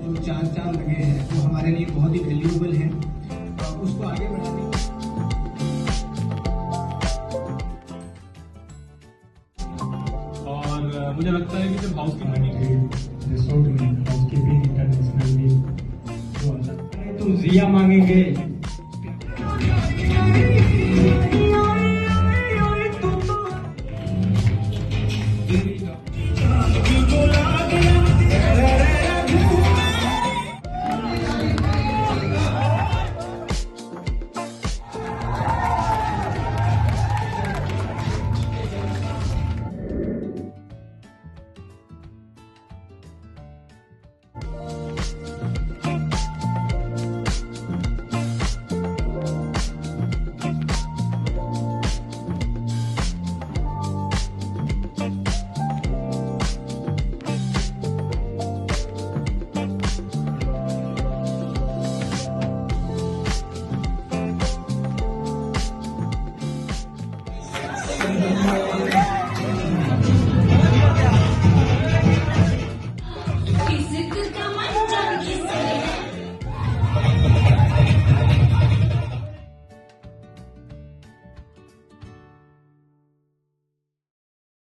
जो चांद लगे हैं वो हमारे लिए बहुत ही वैल्यूएबल हैं, उसको आगे बढ़ाने और मुझे लगता है कि जब हाउसकीपिंग रिसोर्ट में हाउसकीपिंग इंटरनेशनल भी जो आता है, तुम जिया मांगेंगे